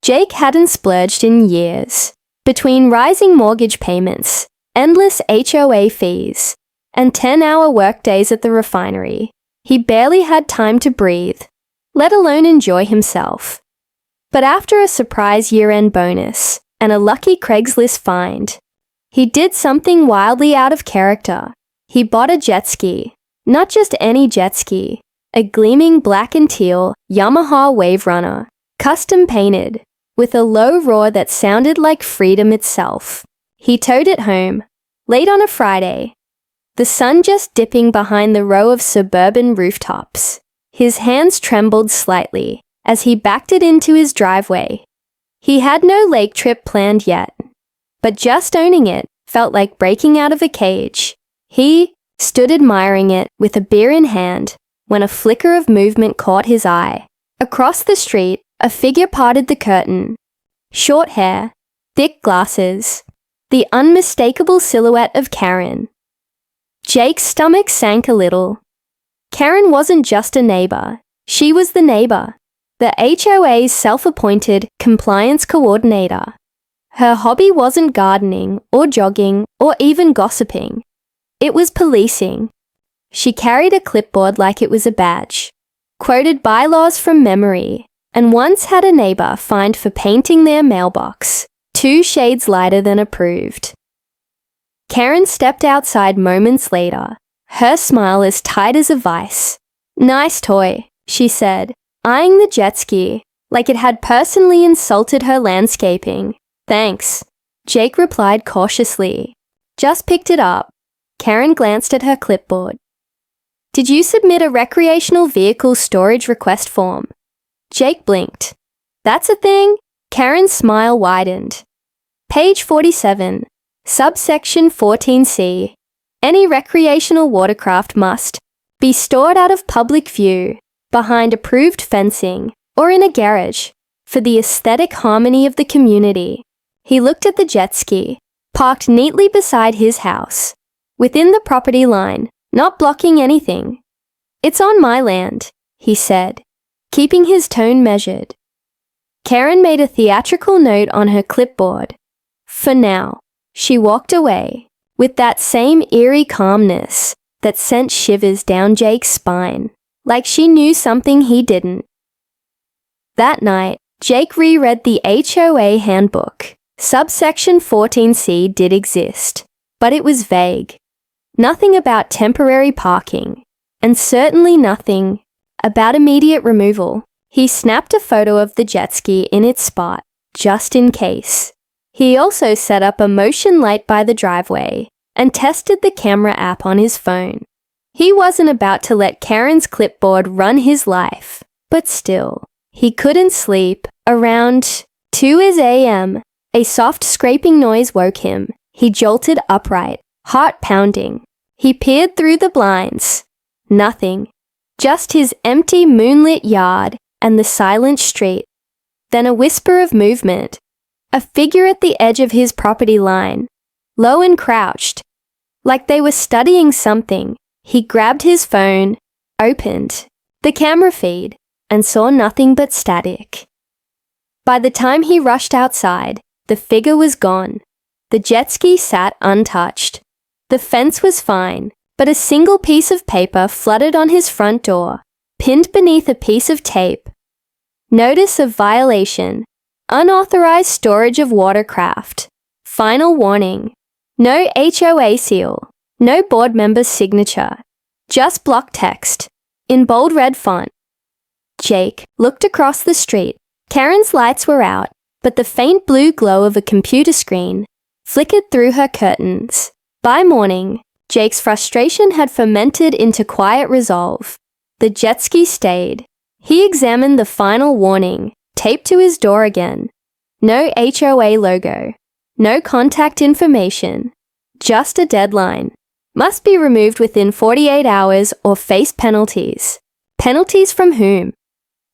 Jake hadn't splurged in years. Between rising mortgage payments, endless HOA fees, and 10-hour workdays at the refinery, he barely had time to breathe, let alone enjoy himself. But after a surprise year-end bonus and a lucky Craigslist find, he did something wildly out of character. He bought a jet ski, not just any jet ski, a gleaming black and teal Yamaha Wave Runner, custom painted, with a low roar that sounded like freedom itself. He towed it home, late on a Friday, the sun just dipping behind the row of suburban rooftops. His hands trembled slightly as he backed it into his driveway. He had no lake trip planned yet, but just owning it felt like breaking out of a cage. He stood admiring it with a beer in hand when a flicker of movement caught his eye. Across the street, a figure parted the curtain. Short hair, thick glasses, the unmistakable silhouette of Karen. Jake's stomach sank a little. Karen wasn't just a neighbor. She was the neighbor, the HOA's self-appointed compliance coordinator. Her hobby wasn't gardening or jogging or even gossiping. It was policing. She carried a clipboard like it was a badge, quoted bylaws from memory, and once had a neighbor fined for painting their mailbox 2 shades lighter than approved. Karen stepped outside moments later, her smile as tight as a vice. "Nice toy," she said, eyeing the jet ski like it had personally insulted her landscaping. "Thanks," Jake replied cautiously. "Just picked it up." Karen glanced at her clipboard. "Did you submit a recreational vehicle storage request form?" Jake blinked. "That's a thing?" Karen's smile widened. Page 47, subsection 14C. Any recreational watercraft must be stored out of public view, behind approved fencing, or in a garage, for the aesthetic harmony of the community. He looked at the jet ski, parked neatly beside his house, within the property line, not blocking anything. "It's on my land," he said, keeping his tone measured. Karen made a theatrical note on her clipboard. For now, she walked away, with that same eerie calmness that sent shivers down Jake's spine, like she knew something he didn't. That night, Jake reread the HOA handbook. Subsection 14C did exist, but it was vague. Nothing about temporary parking, and certainly nothing about immediate removal. He snapped a photo of the jet ski in its spot, just in case. He also set up a motion light by the driveway and tested the camera app on his phone. He wasn't about to let Karen's clipboard run his life, but still, he couldn't sleep. Around 2 a.m., a soft scraping noise woke him. He jolted upright, heart pounding. He peered through the blinds. Nothing. Just his empty moonlit yard and the silent street. Then a whisper of movement. A figure at the edge of his property line, low and crouched, like they were studying something. He grabbed his phone, opened the camera feed, and saw nothing but static. By the time he rushed outside, the figure was gone. The jet ski sat untouched. The fence was fine, but a single piece of paper fluttered on his front door, pinned beneath a piece of tape. Notice of violation. Unauthorized storage of watercraft. Final warning. No HOA seal. No board member's signature. Just block text. In bold red font. Jake looked across the street. Karen's lights were out, but the faint blue glow of a computer screen flickered through her curtains. By morning, Jake's frustration had fermented into quiet resolve. The jet ski stayed. He examined the final warning, taped to his door again. No HOA logo. No contact information. Just a deadline. Must be removed within 48 hours or face penalties. Penalties from whom?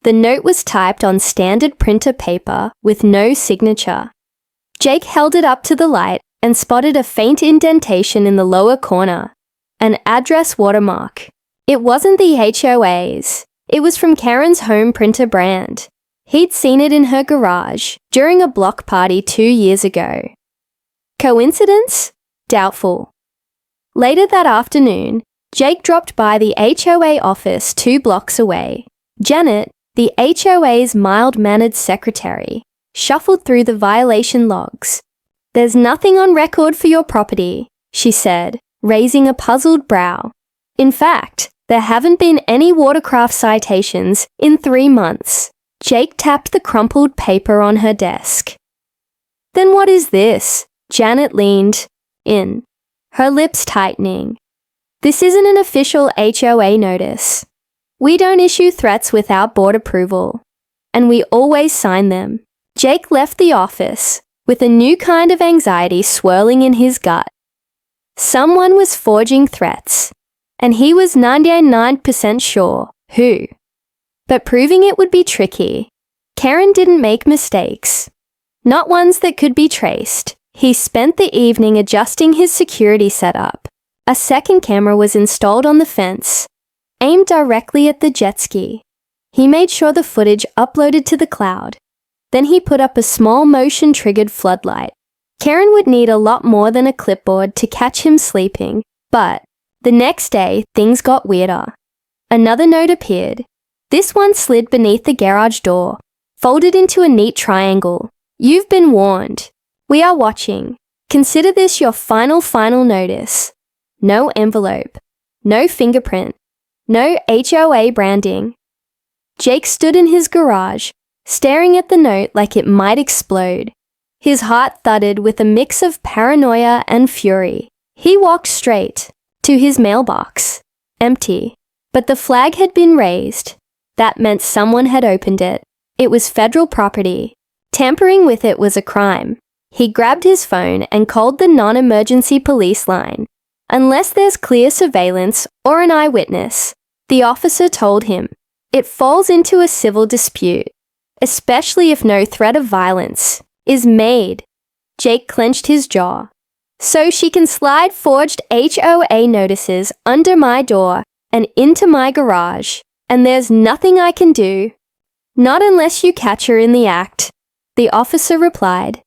The note was typed on standard printer paper with no signature. Jake held it up to the light and spotted a faint indentation in the lower corner. An address watermark. It wasn't the HOA's. It was from Karen's home printer brand. He'd seen it in her garage during a block party 2 years ago. Coincidence? Doubtful. Later that afternoon, Jake dropped by the HOA office 2 blocks away. Janet, the HOA's mild-mannered secretary, shuffled through the violation logs. "There's nothing on record for your property," she said, raising a puzzled brow. "In fact, there haven't been any watercraft citations in 3 months." Jake tapped the crumpled paper on her desk. "Then what is this?" Janet leaned in, her lips tightening. "This isn't an official HOA notice. We don't issue threats without board approval, and we always sign them." Jake left the office with a new kind of anxiety swirling in his gut. Someone was forging threats, and he was 99% sure who. But proving it would be tricky. Karen didn't make mistakes, not ones that could be traced. He spent the evening adjusting his security setup. A second camera was installed on the fence, aimed directly at the Jetski. He made sure the footage uploaded to the cloud. Then he put up a small motion-triggered floodlight. Karen would need a lot more than a clipboard to catch him sleeping, but the next day things got weirder. Another note appeared. This one slid beneath the garage door, folded into a neat triangle. "You've been warned. We are watching. Consider this your final notice." No envelope. No fingerprint. No HOA branding. Jake stood in his garage, staring at the note like it might explode. His heart thudded with a mix of paranoia and fury. He walked straight to his mailbox. Empty. But the flag had been raised. That meant someone had opened it. It was federal property. Tampering with it was a crime. He grabbed his phone and called the non-emergency police line. "Unless there's clear surveillance or an eyewitness," the officer told him, "it falls into a civil dispute, especially if no threat of violence is made." Jake clenched his jaw. "So she can slide forged HOA notices under my door and into my garage, and there's nothing I can do?" "Not unless you catch her in the act," the officer replied.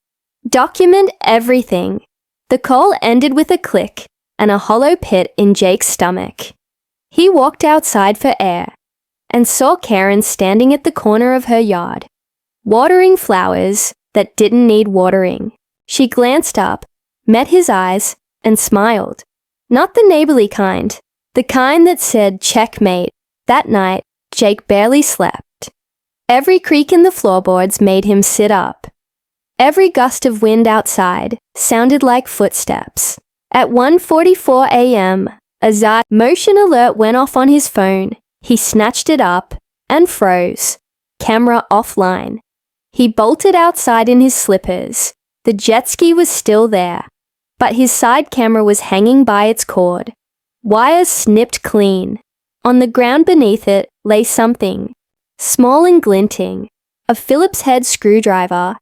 "Document everything." The call ended with a click and a hollow pit in Jake's stomach. He walked outside for air and saw Karen standing at the corner of her yard, watering flowers that didn't need watering. She glanced up, met his eyes, and smiled. Not the neighborly kind, the kind that said checkmate. That night, Jake barely slept. Every creak in the floorboards made him sit up. Every gust of wind outside sounded like footsteps. At 1:44 a.m., a ZAR motion alert went off on his phone. He snatched it up and froze. Camera offline. He bolted outside in his slippers. The Jetski was still there, but his side camera was hanging by its cord. Wires snipped clean. On the ground beneath it lay something, small and glinting, a Phillips head screwdriver,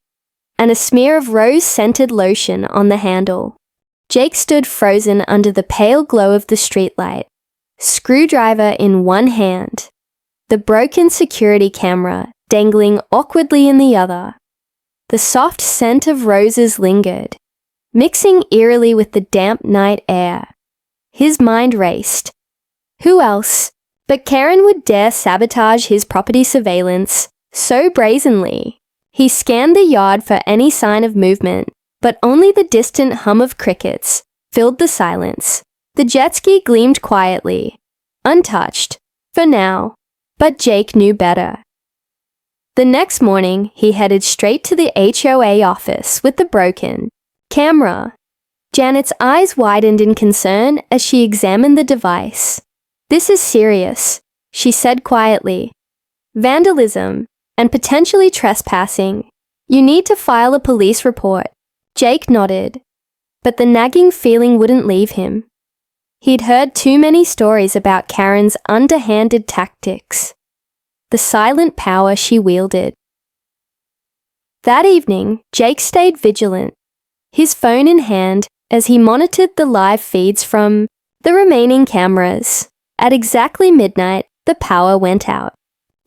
and a smear of rose-scented lotion on the handle. Jake stood frozen under the pale glow of the streetlight, screwdriver in one hand, the broken security camera dangling awkwardly in the other. The soft scent of roses lingered, mixing eerily with the damp night air. His mind raced. Who else but Karen would dare sabotage his property surveillance so brazenly? He scanned the yard for any sign of movement, but only the distant hum of crickets filled the silence. The Jetski gleamed quietly, untouched, for now, but Jake knew better. The next morning, he headed straight to the HOA office with the broken camera. Janet's eyes widened in concern as she examined the device. "This is serious," she said quietly. "Vandalism and potentially trespassing. You need to file a police report." Jake nodded, but the nagging feeling wouldn't leave him. He'd heard too many stories about Karen's underhanded tactics, the silent power she wielded. That evening, Jake stayed vigilant, his phone in hand as he monitored the live feeds from the remaining cameras. At exactly midnight, the power went out.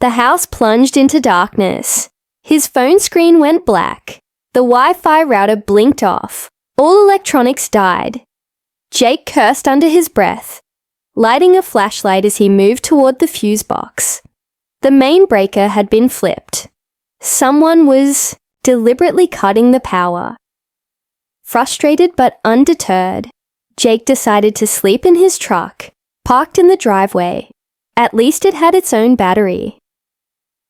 The house plunged into darkness. His phone screen went black. The Wi-Fi router blinked off. All electronics died. Jake cursed under his breath, lighting a flashlight as he moved toward the fuse box. The main breaker had been flipped. Someone was deliberately cutting the power. Frustrated but undeterred, Jake decided to sleep in his truck, parked in the driveway. At least it had its own battery.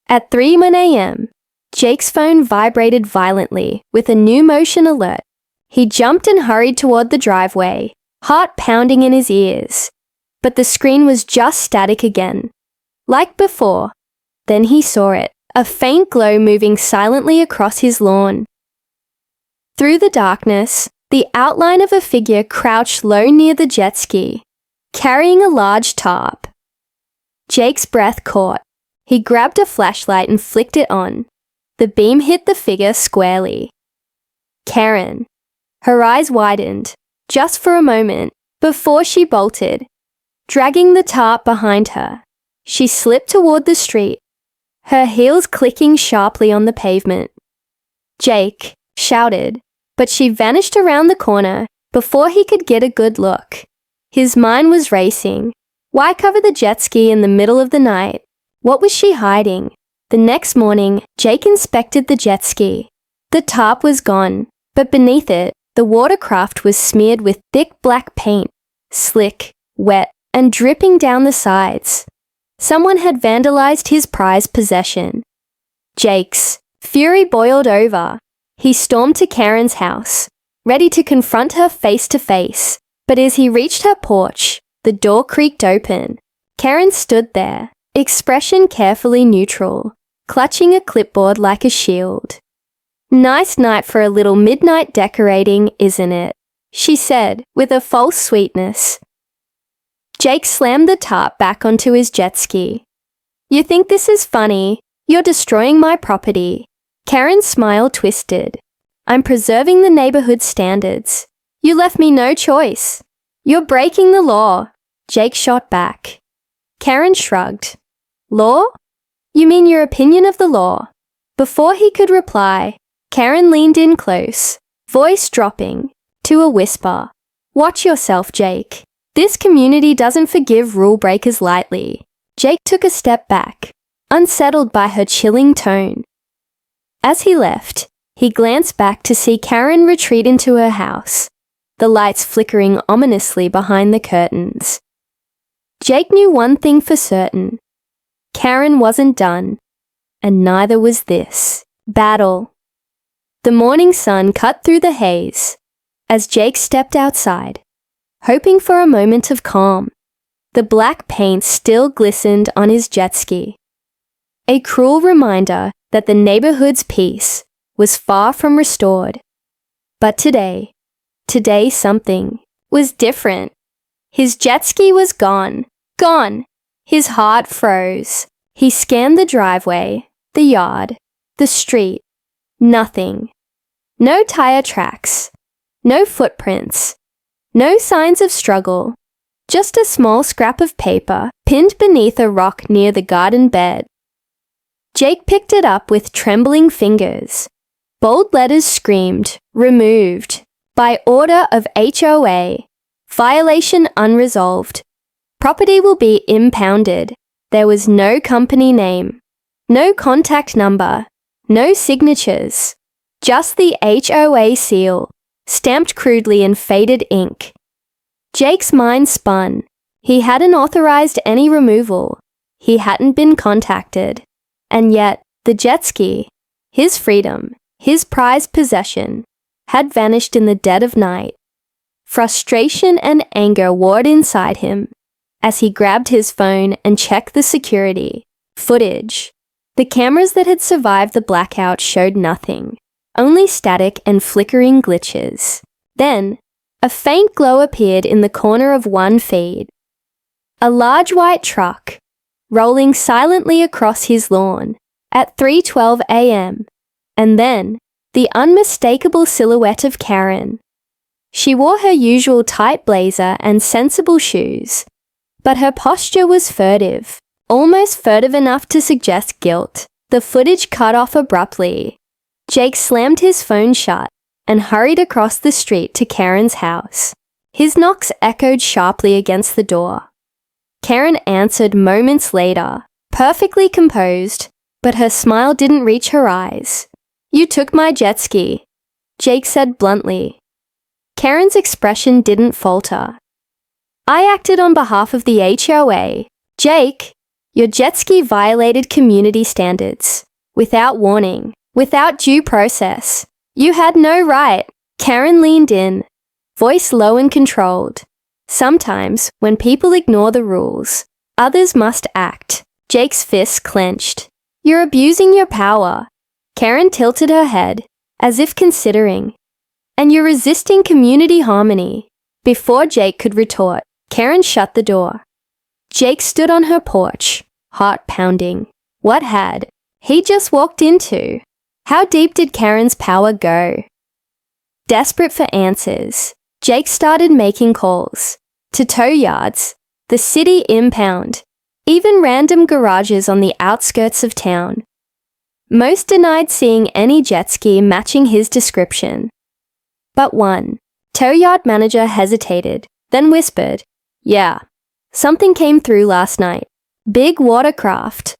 At 3:01 a.m., Jake's phone vibrated violently with a new motion alert. He jumped and hurried toward the driveway, heart pounding in his ears. But the screen was just static again. Like before. Then he saw it, a faint glow moving silently across his lawn. Through the darkness, the outline of a figure crouched low near the jet ski, carrying a large tarp. Jake's breath caught. He grabbed a flashlight and flicked it on. The beam hit the figure squarely. Karen. Her eyes widened, just for a moment, before she bolted. Dragging the tarp behind her, she slipped toward the street, her heels clicking sharply on the pavement. Jake shouted, but she vanished around the corner before he could get a good look. His mind was racing. Why cover the jet ski in the middle of the night? What was she hiding? The next morning, Jake inspected the jet ski. The tarp was gone, but beneath it, the watercraft was smeared with thick black paint, slick, wet, and dripping down the sides. Someone had vandalized his prized possession. Jake's fury boiled over. He stormed to Karen's house, ready to confront her face to face. But as he reached her porch, the door creaked open. Karen stood there, expression carefully neutral, clutching a clipboard like a shield. "Nice night for a little midnight decorating, isn't it?" she said, with a false sweetness. Jake slammed the tarp back onto his jet ski. "You think this is funny? You're destroying my property." Karen's smile twisted. "I'm preserving the neighborhood standards. You left me no choice." "You're breaking the law," Jake shot back. Karen shrugged. "Law? You mean your opinion of the law?" Before he could reply, Karen leaned in close, voice dropping to a whisper. "Watch yourself, Jake. This community doesn't forgive rule breakers lightly." Jake took a step back, unsettled by her chilling tone. As he left, he glanced back to see Karen retreat into her house, the lights flickering ominously behind the curtains. Jake knew one thing for certain. Karen wasn't done, and neither was this battle. The morning sun cut through the haze as Jake stepped outside, hoping for a moment of calm. The black paint still glistened on his jet ski, a cruel reminder that the neighborhood's peace was far from restored. But today something was different. His jet ski was gone. His heart froze. He scanned the driveway, the yard, the street. Nothing. No tire tracks. No footprints. No signs of struggle. Just a small scrap of paper pinned beneath a rock near the garden bed. Jake picked it up with trembling fingers. Bold letters screamed, "Removed. By order of HOA. Violation unresolved. Property will be impounded." There was no company name, no contact number, no signatures. Just the HOA seal, stamped crudely in faded ink. Jake's mind spun. He hadn't authorized any removal. He hadn't been contacted. And yet, the jet ski, his freedom, his prized possession, had vanished in the dead of night. Frustration and anger warred inside him as he grabbed his phone and checked the security footage. The cameras that had survived the blackout showed nothing, only static and flickering glitches. Then, a faint glow appeared in the corner of one feed. A large white truck, rolling silently across his lawn at 3:12 a.m., and then the unmistakable silhouette of Karen. She wore her usual tight blazer and sensible shoes, but her posture was furtive, almost furtive enough to suggest guilt. The footage cut off abruptly. Jake slammed his phone shut and hurried across the street to Karen's house. His knocks echoed sharply against the door. Karen answered moments later, perfectly composed, but her smile didn't reach her eyes. "You took my jet ski," Jake said bluntly. Karen's expression didn't falter. "I acted on behalf of the HOA. Jake, your jet ski violated community standards. Without warning, without due process. You had no right." Karen leaned in, voice low and controlled. "Sometimes, when people ignore the rules, others must act." Jake's fists clenched. "You're abusing your power." Karen tilted her head, as if considering. "And you're resisting community harmony." Before Jake could retort, Karen shut the door. Jake stood on her porch, heart pounding. What had he just walked into? How deep did Karen's power go? Desperate for answers, Jake started making calls to tow yards, the city impound, even random garages on the outskirts of town. Most denied seeing any jet ski matching his description. But one tow yard manager hesitated, then whispered, "Yeah, something came through last night. Big watercraft.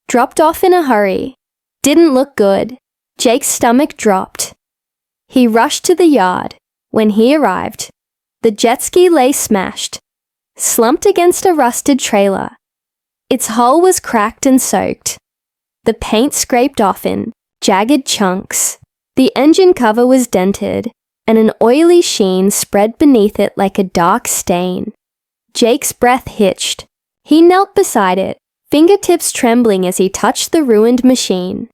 Dropped off in a hurry. Didn't look good." Jake's stomach dropped. He rushed to the yard. When he arrived, the jet ski lay smashed, slumped against a rusted trailer. Its hull was cracked and soaked. The paint scraped off in jagged chunks. The engine cover was dented, and an oily sheen spread beneath it like a dark stain. Jake's breath hitched. He knelt beside it, fingertips trembling as he touched the ruined machine.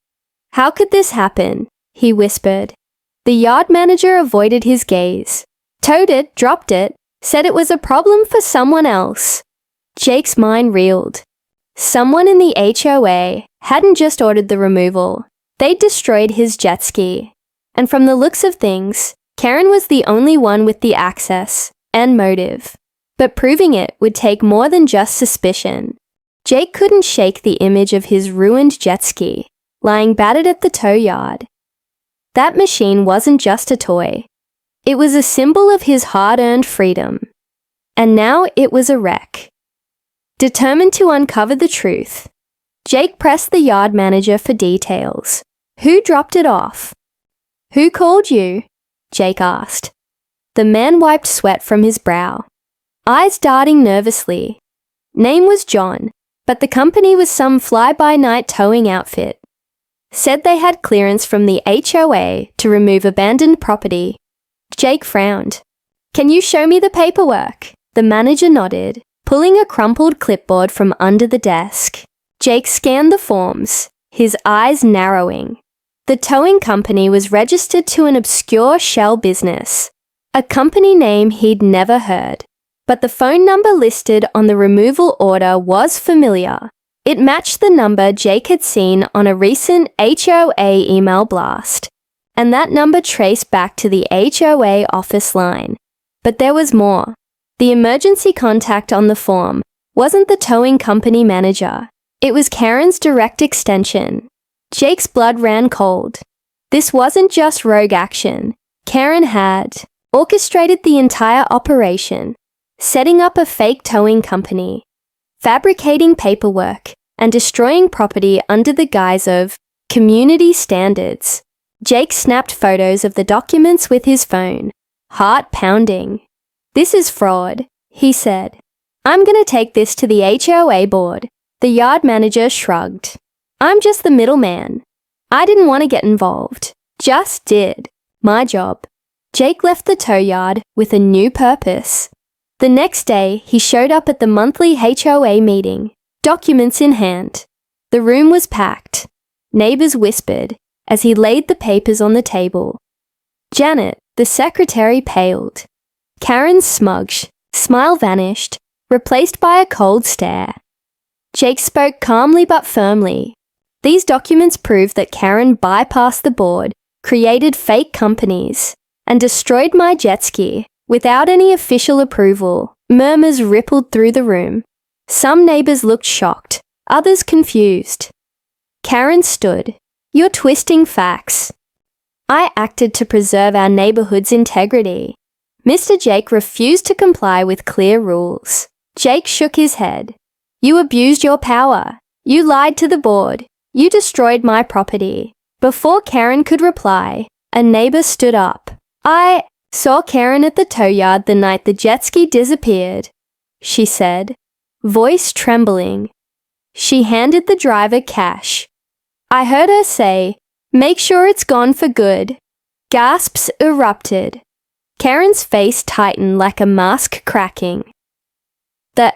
"How could this happen?" he whispered. The yard manager avoided his gaze. "Towed it, dropped it, said it was a problem for someone else." Jake's mind reeled. Someone in the HOA hadn't just ordered the removal. They'd destroyed his jet ski. And from the looks of things, Karen was the only one with the access and motive. But proving it would take more than just suspicion. Jake couldn't shake the image of his ruined jet ski, lying battered at the tow yard. That machine wasn't just a toy. It was a symbol of his hard-earned freedom. And now it was a wreck. Determined to uncover the truth, Jake pressed the yard manager for details. "Who dropped it off?" "Who called you?" Jake asked. The man wiped sweat from his brow, eyes darting nervously. Name was John, but the company was some fly-by-night towing outfit. Said they had clearance from the HOA to remove abandoned property. Jake frowned. "Can you show me the paperwork?" The manager nodded, pulling a crumpled clipboard from under the desk. Jake scanned the forms, his eyes narrowing. The towing company was registered to an obscure shell business, a company name he'd never heard. But the phone number listed on the removal order was familiar. It matched the number Jake had seen on a recent HOA email blast, and that number traced back to the HOA office line. But there was more. The emergency contact on the form wasn't the towing company manager. It was Karen's direct extension. Jake's blood ran cold. This wasn't just rogue action. Karen had orchestrated the entire operation, setting up a fake towing company, fabricating paperwork, and destroying property under the guise of community standards. Jake snapped photos of the documents with his phone, heart pounding. "This is fraud," he said. "I'm gonna take this to the HOA board." The yard manager shrugged. "I'm just the middleman. I didn't want to get involved. Just did my job." Jake left the tow yard with a new purpose. The next day, he showed up at the monthly HOA meeting, documents in hand. The room was packed. Neighbors whispered as he laid the papers on the table. Janet, the secretary, paled. Karen's smile vanished, replaced by a cold stare. Jake spoke calmly but firmly. These documents proved that Karen bypassed the board, created fake companies, and destroyed my jet ski without any official approval. Murmurs rippled through the room. Some neighbors looked shocked, others confused. Karen stood. You're twisting facts. I acted to preserve our neighborhood's integrity. Mr. Jake refused to comply with clear rules. Jake shook his head. You abused your power. You lied to the board. You destroyed my property. Before Karen could reply, a neighbor stood up. I saw Karen at the tow yard the night the Jetski disappeared, she said, voice trembling. She handed the driver cash. I heard her say, make sure it's gone for good. Gasps erupted. Karen's face tightened like a mask cracking. The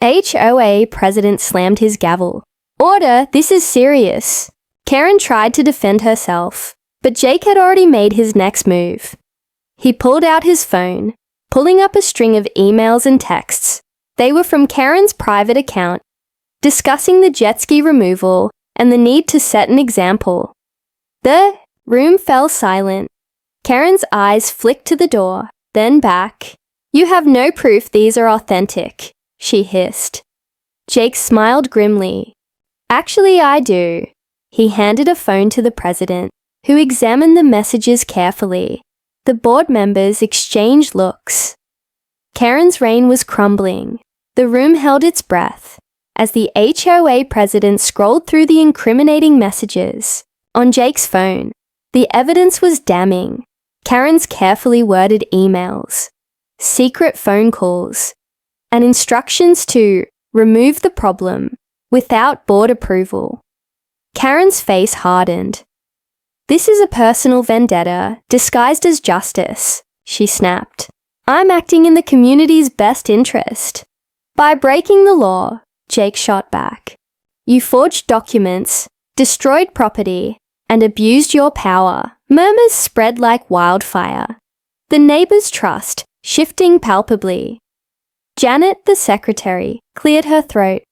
HOA president slammed his gavel. Order, this is serious. Karen tried to defend herself, but Jake had already made his next move. He pulled out his phone, pulling up a string of emails and texts. They were from Karen's private account, discussing the Jetski removal and the need to set an example. The room fell silent. Karen's eyes flicked to the door, then back. You have no proof these are authentic, she hissed. Jake smiled grimly. Actually, I do. He handed a phone to the president, who examined the messages carefully. The board members exchanged looks. Karen's reign was crumbling. The room held its breath as the HOA president scrolled through the incriminating messages. On Jake's phone, the evidence was damning. Karen's carefully worded emails, secret phone calls, and instructions to remove the problem without board approval. Karen's face hardened. This is a personal vendetta disguised as justice, she snapped. I'm acting in the community's best interest. By breaking the law, Jake shot back. You forged documents, destroyed property, and abused your power. Murmurs spread like wildfire. The neighbors' trust shifting palpably. Janet, the secretary, cleared her throat.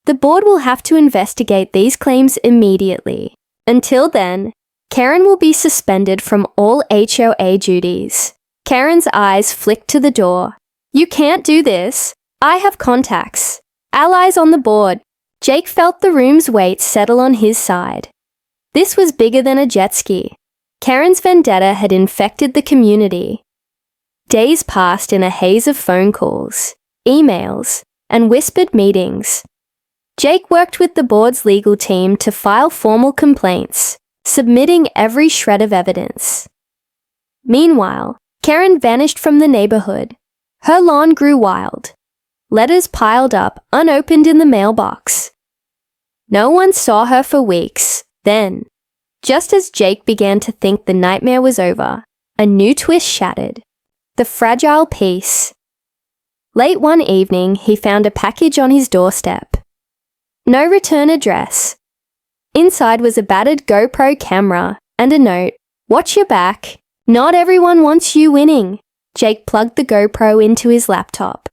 The board will have to investigate these claims immediately. Until then, Karen will be suspended from all HOA duties. Karen's eyes flicked to the door. You can't do this. I have contacts. Allies on the board. Jake felt the room's weight settle on his side. This was bigger than a Jetski. Karen's vendetta had infected the community. Days passed in a haze of phone calls, emails, and whispered meetings. Jake worked with the board's legal team to file formal complaints, submitting every shred of evidence. Meanwhile, Karen vanished from the neighborhood. Her lawn grew wild. Letters piled up, unopened in the mailbox. No one saw her for weeks. Then, just as Jake began to think the nightmare was over, a new twist shattered. The fragile peace. Late one evening, he found a package on his doorstep. No return address. Inside was a battered GoPro camera and a note. Watch your back. Not everyone wants you winning. Jake plugged the GoPro into his laptop.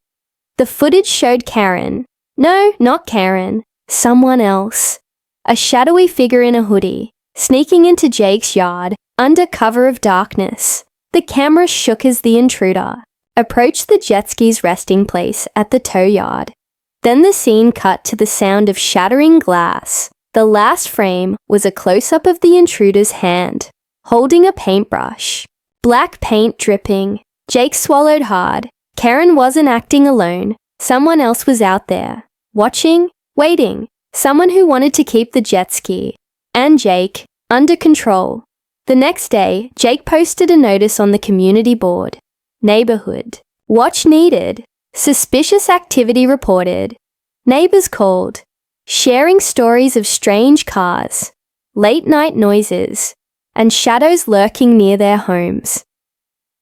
The footage showed Karen. No, not Karen. Someone else. A shadowy figure in a hoodie, sneaking into Jake's yard, under cover of darkness. The camera shook as the intruder approached the Jetski's resting place at the tow yard. Then the scene cut to the sound of shattering glass. The last frame was a close-up of the intruder's hand, holding a paintbrush. Black paint dripping. Jake swallowed hard. Karen wasn't acting alone. Someone else was out there, watching, waiting. Someone who wanted to keep the Jetski and Jake under control. The next day, Jake posted a notice on the community board. Neighborhood. Watch needed. Suspicious activity reported. Neighbors called. Sharing stories of strange cars, late night noises, and shadows lurking near their homes.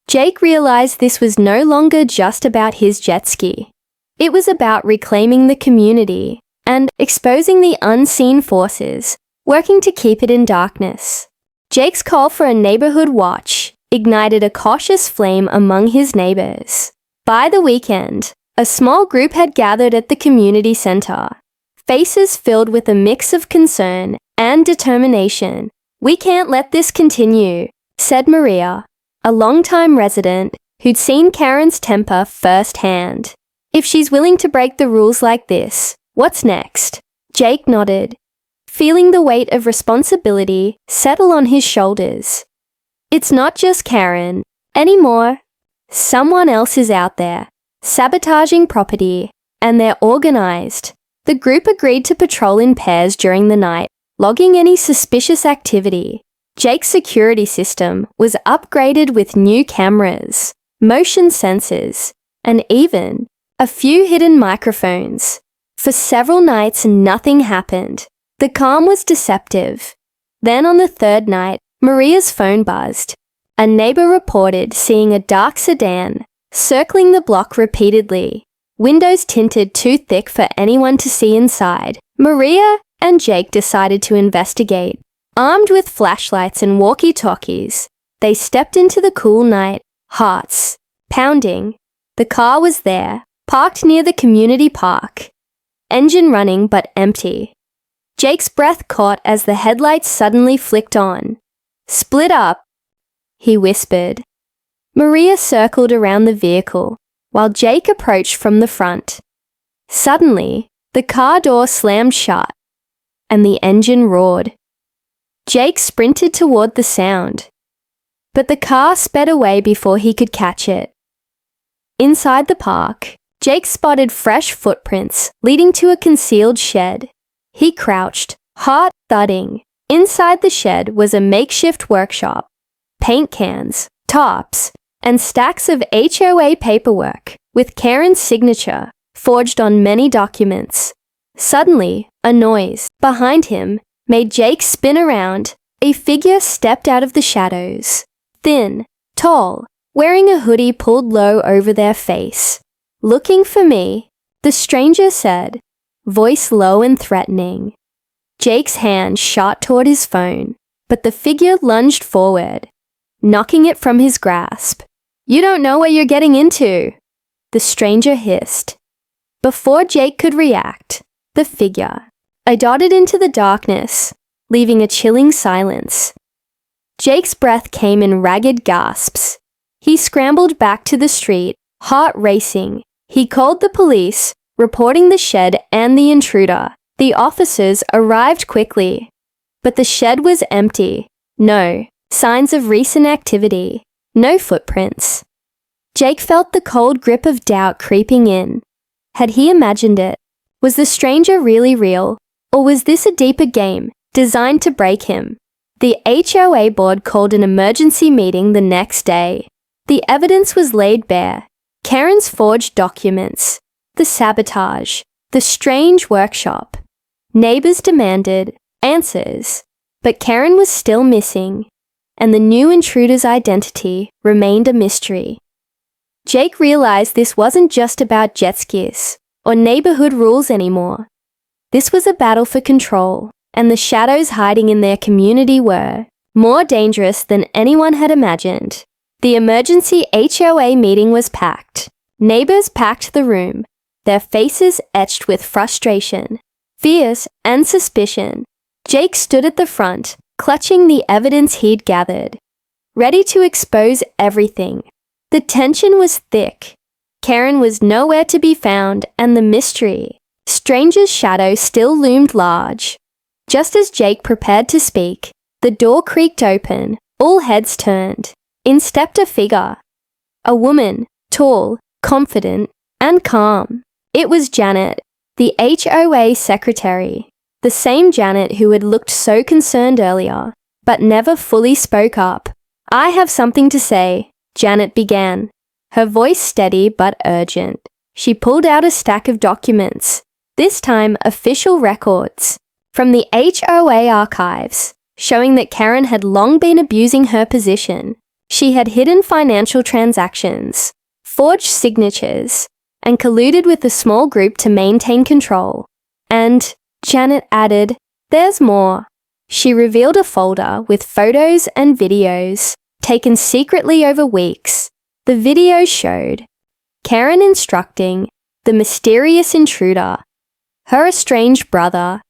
Jake realized this was no longer just about his Jetski. It was about reclaiming the community and exposing the unseen forces working to keep it in darkness. Jake's call for a neighborhood watch ignited a cautious flame among his neighbors. By the weekend, a small group had gathered at the community center, faces filled with a mix of concern and determination. We can't let this continue, said Maria, a longtime resident who'd seen Karen's temper firsthand. If she's willing to break the rules like this, what's next? Jake nodded. feeling the weight of responsibility settle on his shoulders. It's not just Karen anymore. Someone else is out there, sabotaging property, and they're organized. The group agreed to patrol in pairs during the night, logging any suspicious activity. Jake's security system was upgraded with new cameras, motion sensors, and even a few hidden microphones. For several nights, nothing happened. The calm was deceptive. Then on the third night, Maria's phone buzzed. A neighbor reported seeing a dark sedan circling the block repeatedly, windows tinted too thick for anyone to see inside. Maria and Jake decided to investigate. Armed with flashlights and walkie-talkies, they stepped into the cool night, hearts pounding. The car was there, parked near the community park. Engine running but empty. Jake's breath caught as the headlights suddenly flicked on. "Split up," he whispered. Maria circled around the vehicle, while Jake approached from the front. Suddenly, the car door slammed shut, and the engine roared. Jake sprinted toward the sound, but the car sped away before he could catch it. Inside the park, Jake spotted fresh footprints leading to a concealed shed. He crouched, heart thudding. Inside the shed was a makeshift workshop, paint cans, tops, and stacks of HOA paperwork with Karen's signature forged on many documents. Suddenly, a noise behind him made Jake spin around. A figure stepped out of the shadows. Thin, tall, wearing a hoodie pulled low over their face. "Looking for me?" the stranger said, voice low and threatening. Jake's hand shot toward his phone, but the figure lunged forward, knocking it from his grasp. "You don't know what you're getting into," the stranger hissed. Before Jake could react, the figure darted into the darkness, leaving a chilling silence. Jake's breath came in ragged gasps. He scrambled back to the street, heart racing. He called the police, reporting the shed and the intruder. The officers arrived quickly, but the shed was empty. No signs of recent activity. No footprints. Jake felt the cold grip of doubt creeping in. Had he imagined it? Was the stranger really real? Or was this a deeper game, designed to break him? The HOA board called an emergency meeting the next day. The evidence was laid bare. Karen's forged documents, the sabotage, the strange workshop. Neighbors demanded answers, but Karen was still missing, and the new intruder's identity remained a mystery. Jake realized this wasn't just about Jetskis or neighborhood rules anymore. This was a battle for control, and the shadows hiding in their community were more dangerous than anyone had imagined. The emergency HOA meeting was packed. Neighbors packed the room, their faces etched with frustration, fears, and suspicion. Jake stood at the front, clutching the evidence he'd gathered, ready to expose everything. The tension was thick. Karen was nowhere to be found, and the mystery, stranger's shadow, still loomed large. Just as Jake prepared to speak, the door creaked open. All heads turned. In stepped a figure. A woman, tall, confident, and calm. It was Janet, the HOA secretary. The same Janet who had looked so concerned earlier, but never fully spoke up. "I have something to say," Janet began, her voice steady but urgent. She pulled out a stack of documents, this time official records, from the HOA archives, showing that Karen had long been abusing her position. She had hidden financial transactions, forged signatures, and colluded with a small group to maintain control. And, Janet added, "There's more." She revealed a folder with photos and videos, taken secretly over weeks. The videos showed Karen instructing the mysterious intruder, her estranged brother,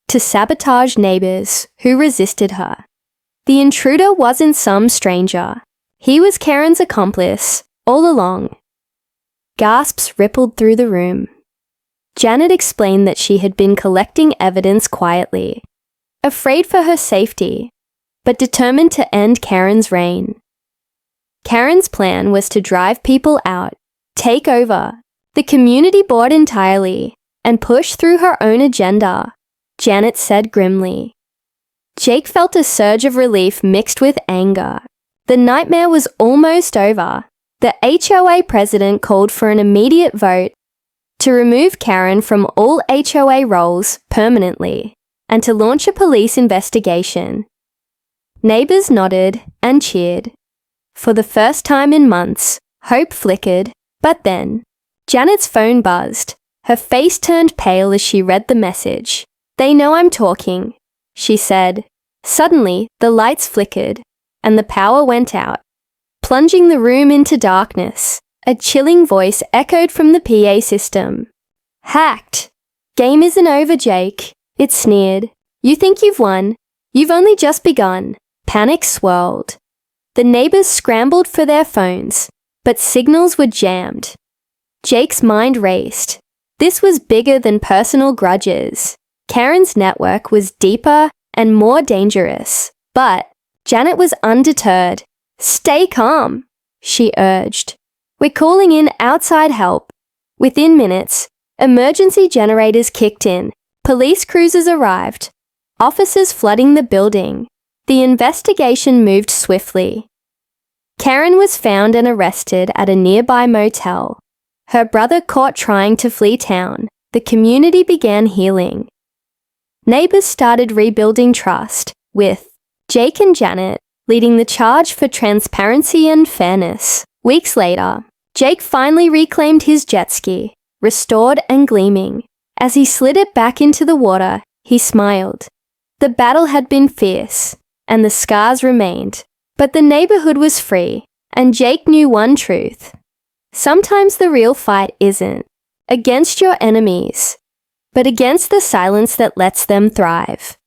to sabotage neighbors who resisted her. The intruder wasn't some stranger. He was Karen's accomplice all along. Gasps rippled through the room. Janet explained that she had been collecting evidence quietly, afraid for her safety, but determined to end Karen's reign. Karen's plan was to drive people out, take over, the community board entirely, and push through her own agenda, Janet said grimly. Jake felt a surge of relief mixed with anger. The nightmare was almost over. The HOA president called for an immediate vote to remove Karen from all HOA roles permanently and to launch a police investigation. Neighbors nodded and cheered. For the first time in months, hope flickered, but then Janet's phone buzzed. Her face turned pale as she read the message. "They know I'm talking," she said. Suddenly, the lights flickered, and the power went out, plunging the room into darkness. A chilling voice echoed from the PA system. "Hacked! Game isn't over, Jake," it sneered. "You think you've won? You've only just begun." Panic swirled. The neighbors scrambled for their phones, but signals were jammed. Jake's mind raced. This was bigger than personal grudges. Karen's network was deeper and more dangerous. But Janet was undeterred. "Stay calm," she urged. "We're calling in outside help." Within minutes, emergency generators kicked in. Police cruisers arrived, officers flooding the building. The investigation moved swiftly. Karen was found and arrested at a nearby motel. Her brother caught trying to flee town. The community began healing. Neighbors started rebuilding trust, with Jake and Janet leading the charge for transparency and fairness. Weeks later, Jake finally reclaimed his jet ski, restored and gleaming. As he slid it back into the water, he smiled. The battle had been fierce, and the scars remained. But the neighborhood was free, and Jake knew one truth. Sometimes the real fight isn't against your enemies, but against the silence that lets them thrive.